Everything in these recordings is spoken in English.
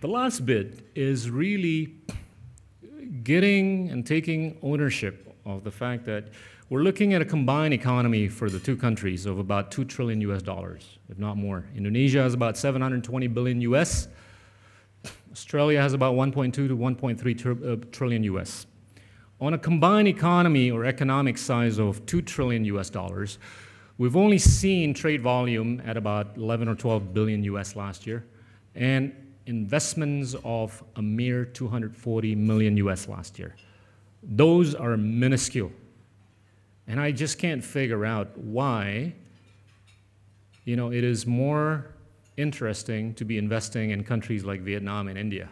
The last bit is really getting and taking ownership of the fact that we're looking at a combined economy for the two countries of about $2 trillion US, if not more. Indonesia has about 720 billion US. Australia has about 1.2 to 1.3 trillion US. On a combined economy or economic size of $2 trillion US, we've only seen trade volume at about 11 or 12 billion US last year, and investments of a mere 240 million US last year. Those are minuscule. And I just can't figure out why, it is more interesting to be investing in countries like Vietnam and India.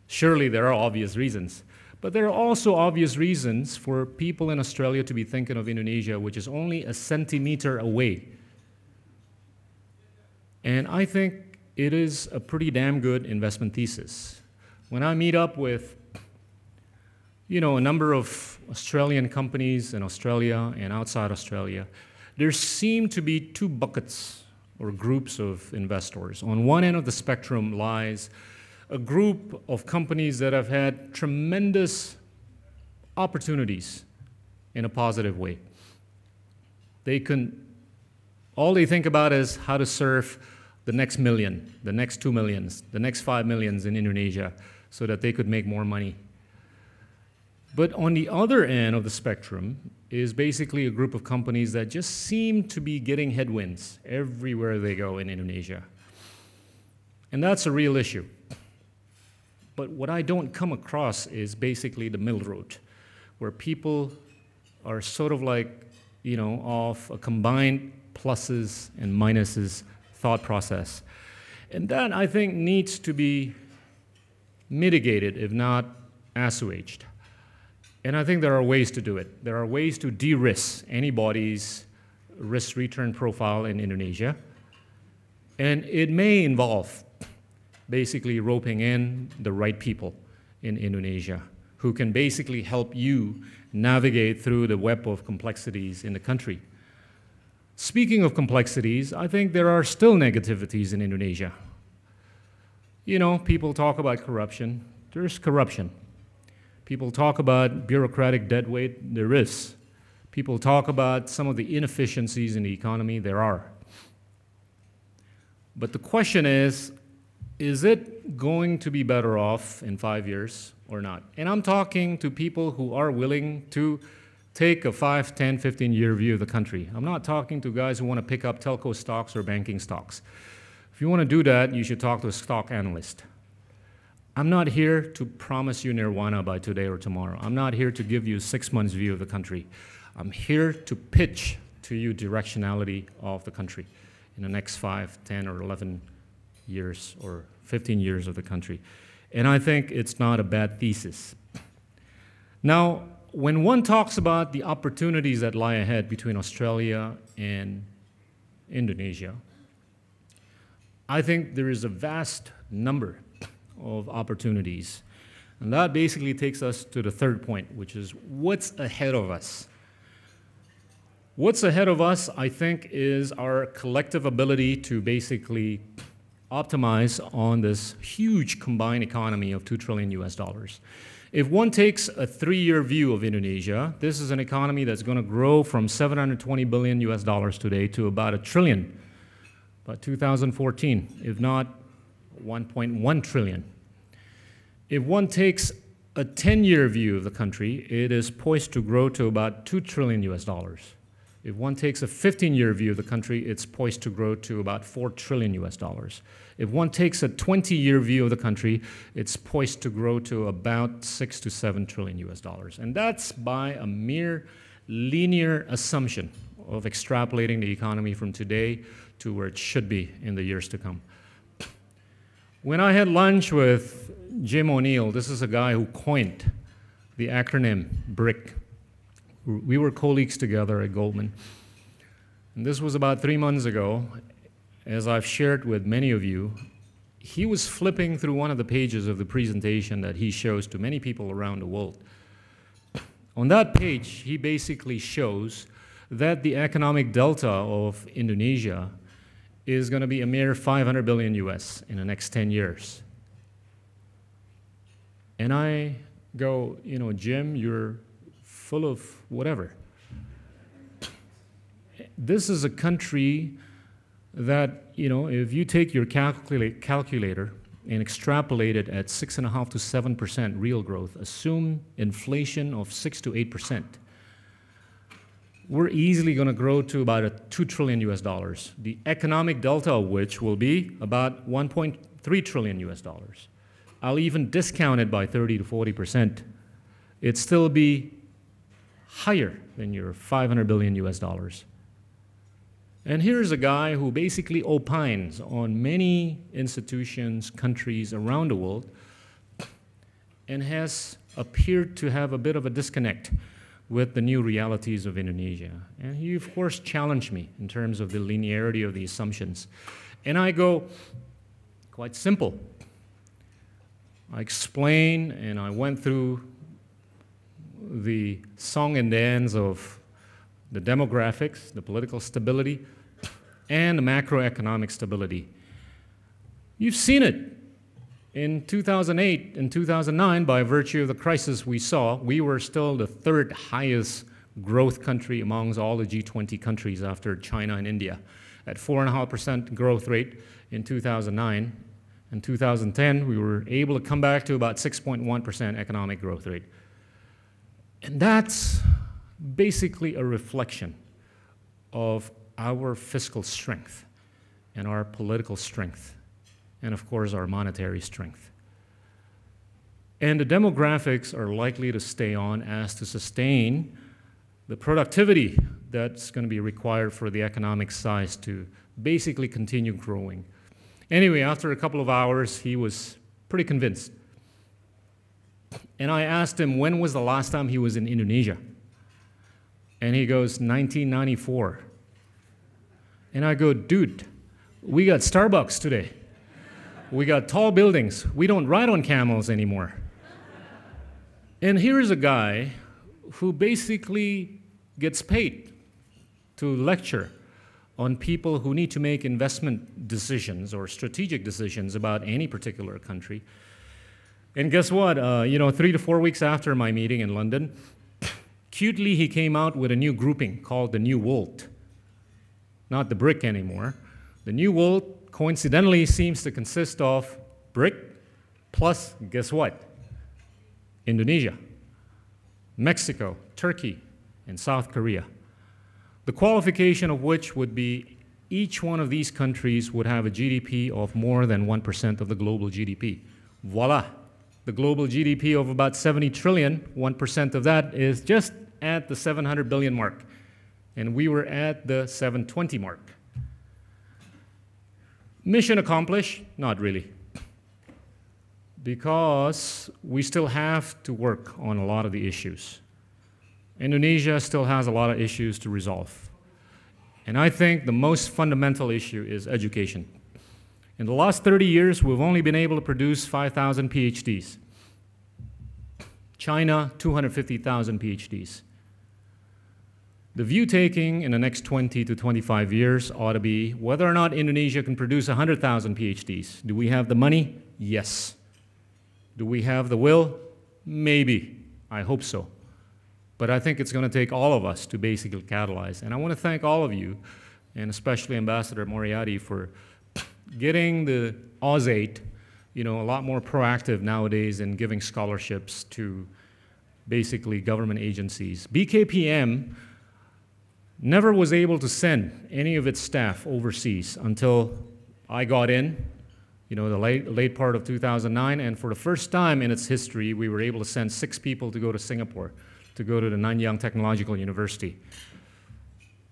Surely there are obvious reasons. But there are also obvious reasons for people in Australia to be thinking of Indonesia, which is only a centimeter away. And I think it is a pretty damn good investment thesis. When I meet up with, a number of Australian companies in Australia and outside Australia, there seem to be two buckets or groups of investors. On one end of the spectrum lies a group of companies that have had tremendous opportunities in a positive way. All they think about is how to serve the next million, the next 2 millions, the next 5 millions in Indonesia so that they could make more money. But on the other end of the spectrum is basically a group of companies that just seem to be getting headwinds everywhere they go in Indonesia. And that's a real issue. But what I don't come across is basically the middle road, where people are sort of like, of a combined pluses and minuses thought process. And that, I think, needs to be mitigated, if not assuaged. And I think there are ways to do it. There are ways to de-risk anybody's risk-return profile in Indonesia. And it may involve basically roping in the right people in Indonesia who can basically help you navigate through the web of complexities in the country. Speaking of complexities, I think there are still negativities in Indonesia. People talk about corruption. There's corruption. People talk about bureaucratic dead weight. There is. People talk about some of the inefficiencies in the economy. There are. But the question is it going to be better off in 5 years or not? And I'm talking to people who are willing to take a 5, 10, 15-year view of the country. I'm not talking to guys who want to pick up telco stocks or banking stocks. If you want to do that, you should talk to a stock analyst. I'm not here to promise you nirvana by today or tomorrow. I'm not here to give you a 6 months view of the country. I'm here to pitch to you directionality of the country in the next 5, 10, or 11 years or 15 years of the country. And I think it's not a bad thesis. Now, when one talks about the opportunities that lie ahead between Australia and Indonesia, I think there is a vast number of opportunities. And that basically takes us to the third point, which is what's ahead of us. What's ahead of us, I think, is our collective ability to basically optimize on this huge combined economy of $2 trillion US. If one takes a 3-year view of Indonesia, this is an economy that's going to grow from 720 billion US dollars today to about $1 trillion by 2014, if not 1.1 trillion. If one takes a 10-year view of the country, it is poised to grow to about $2 trillion US dollars. If one takes a 15-year view of the country, it's poised to grow to about $4 trillion US dollars. If one takes a 20-year view of the country, it's poised to grow to about 6 to 7 trillion US dollars. And that's by a mere linear assumption of extrapolating the economy from today to where it should be in the years to come. When I had lunch with Jim O'Neill, this is a guy who coined the acronym BRIC. We were colleagues together at Goldman. And this was about 3 months ago. As I've shared with many of you, he was flipping through one of the pages of the presentation that he shows to many people around the world. On that page, he basically shows that the economic delta of Indonesia is going to be a mere 500 billion US in the next 10 years. And I go, Jim, you're full of whatever. This is a country that, if you take your calculator and extrapolate it at 6.5 to 7% real growth, assume inflation of 6 to 8%, we're easily going to grow to about $2 trillion US dollars, the economic delta of which will be about $1.3 trillion US dollars. I'll even discount it by 30 to 40%. It'd still be higher than your 500 billion US dollars. And here's a guy who basically opines on many institutions, countries around the world, and has appeared to have a bit of a disconnect with the new realities of Indonesia. And he, of course, challenged me in terms of the linearity of the assumptions. And I go, quite simple. I explain, and I went through the song and dance of the demographics, the political stability, and the macroeconomic stability. You've seen it. In 2008 and 2009, by virtue of the crisis we saw, we were still the third highest growth country amongst all the G20 countries after China and India, at 4.5% growth rate in 2009. In 2010, we were able to come back to about 6.1% economic growth rate. And that's basically a reflection of our fiscal strength and our political strength, and of course our monetary strength. And the demographics are likely to stay on as to sustain the productivity that's going to be required for the economic size to basically continue growing. Anyway, after a couple of hours, he was pretty convinced. And I asked him when was the last time he was in Indonesia. And he goes, 1994. And I go, dude, we got Starbucks today. We got tall buildings. We don't ride on camels anymore. And here's a guy who basically gets paid to lecture on people who need to make investment decisions or strategic decisions about any particular country. And guess what? 3 to 4 weeks after my meeting in London, cutely he came out with a new grouping called the New World. Not the BRIC anymore. The New World, coincidentally, seems to consist of BRIC plus, guess what? Indonesia, Mexico, Turkey, and South Korea. The qualification of which would be each one of these countries would have a GDP of more than 1% of the global GDP. Voila! The global GDP of about 70 trillion, 1% of that is just at the 700 billion mark. And we were at the 720 mark. Mission accomplished? Not really. Because we still have to work on a lot of the issues. Indonesia still has a lot of issues to resolve. And I think the most fundamental issue is education. In the last 30 years, we've only been able to produce 5,000 PhDs. China, 250,000 PhDs. The view taking in the next 20 to 25 years ought to be whether or not Indonesia can produce 100,000 PhDs. Do we have the money? Yes. Do we have the will? Maybe. I hope so. But I think it's going to take all of us to basically catalyze. And I want to thank all of you, and especially Ambassador Moriarty, for getting the AUS8, a lot more proactive nowadays in giving scholarships to basically government agencies. BKPM never was able to send any of its staff overseas until I got in, the late part of 2009, and for the first time in its history, we were able to send 6 people to go to Singapore, to go to the Nanyang Technological University.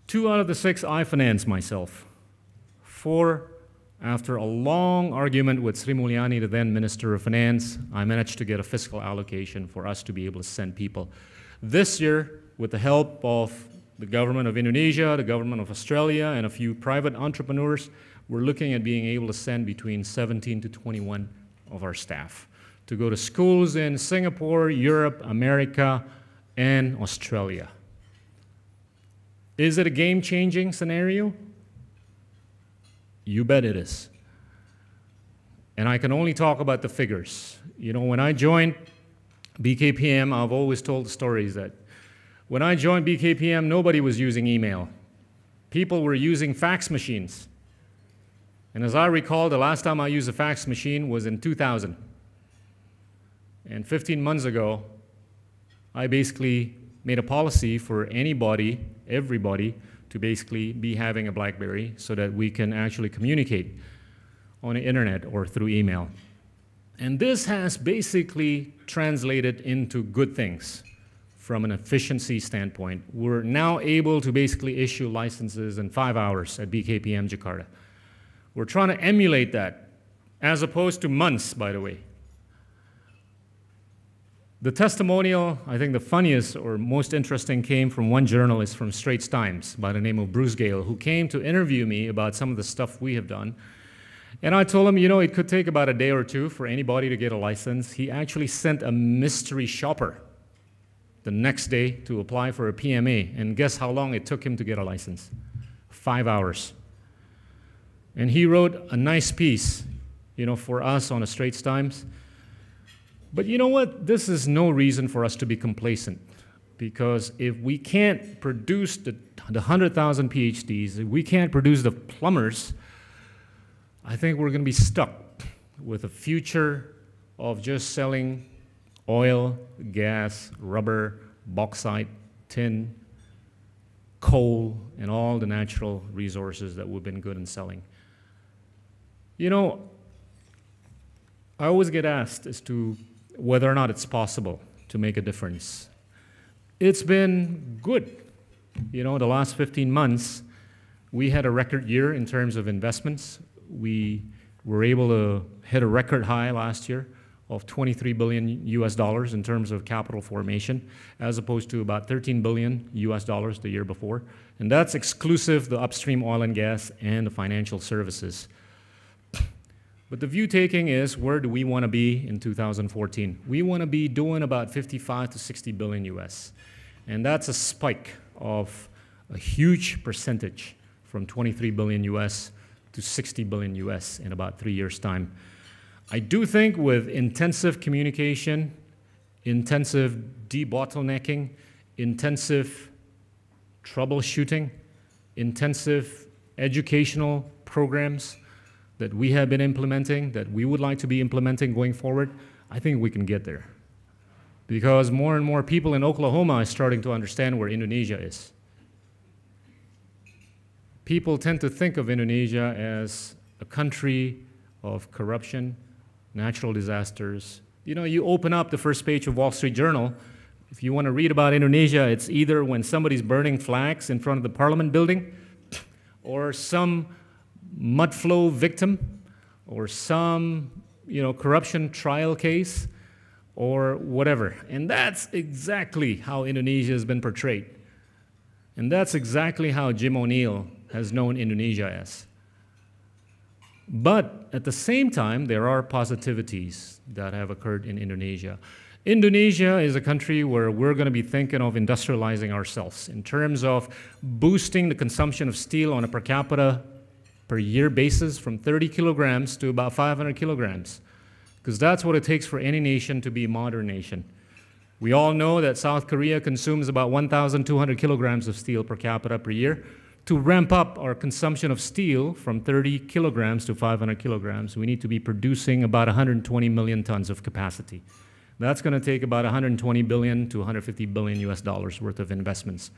2 out of the 6 I financed myself. 4, after a long argument with Sri Mulyani, the then Minister of Finance, I managed to get a fiscal allocation for us to be able to send people. This year, with the help of the government of Indonesia, the government of Australia, and a few private entrepreneurs, we're looking at being able to send between 17 to 21 of our staff to go to schools in Singapore, Europe, America, and Australia. Is it a game-changing scenario? You bet it is. And I can only talk about the figures. When I joined BKPM, I've always told the stories that when I joined BKPM, nobody was using email. People were using fax machines. And as I recall, the last time I used a fax machine was in 2000. And 15 months ago, I basically made a policy for anybody, everybody, to basically be having a BlackBerry so that we can actually communicate on the internet or through email. And this has basically translated into good things from an efficiency standpoint. We're now able to basically issue licenses in 5 hours at BKPM Jakarta. We're trying to emulate that, as opposed to months, by the way. The testimonial, I think the funniest or most interesting, came from one journalist from Straits Times by the name of Bruce Gale, who came to interview me about some of the stuff we have done. And I told him, you know, it could take about a day or two for anybody to get a license. He actually sent a mystery shopper the next day to apply for a PMA. And guess how long it took him to get a license? 5 hours. And he wrote a nice piece, you know, for us on the Straits Times. But you know what? This is no reason for us to be complacent. Because if we can't produce the 100,000 PhDs, if we can't produce the plumbers, I think we're going to be stuck with a future of just selling oil, gas, rubber, bauxite, tin, coal, and all the natural resources that we've been good in selling. You know, I always get asked as to whether or not it's possible to make a difference. It's been good. You know, the last 15 months, we had a record year in terms of investments. We were able to hit a record high last year of $23 billion in terms of capital formation, as opposed to about $13 billion the year before. And that's exclusive the upstream oil and gas and the financial services. But the view taking is, where do we want to be in 2014? We want to be doing about 55 to 60 billion US. And that's a spike of a huge percentage from 23 billion US to 60 billion US in about 3 years' time. I do think with intensive communication, intensive debottlenecking, intensive troubleshooting, intensive educational programs that we have been implementing, that we would like to be implementing going forward, I think we can get there. Because more and more people in Oklahoma are starting to understand where Indonesia is. People tend to think of Indonesia as a country of corruption, natural disasters. You know, you open up the first page of Wall Street Journal, if you want to read about Indonesia, it's either when somebody's burning flags in front of the Parliament building, or some mud flow victim, or some, you know, corruption trial case, or whatever. And that's exactly how Indonesia has been portrayed. And that's exactly how Jim O'Neill has known Indonesia as. But at the same time, there are positivities that have occurred in Indonesia. Indonesia is a country where we're going to be thinking of industrializing ourselves in terms of boosting the consumption of steel on a per capita per year basis from 30 kilograms to about 500 kilograms. Because that's what it takes for any nation to be a modern nation. We all know that South Korea consumes about 1,200 kilograms of steel per capita per year. To ramp up our consumption of steel from 30 kilograms to 500 kilograms, we need to be producing about 120 million tons of capacity. That's going to take about 120 billion to 150 billion US dollars worth of investments.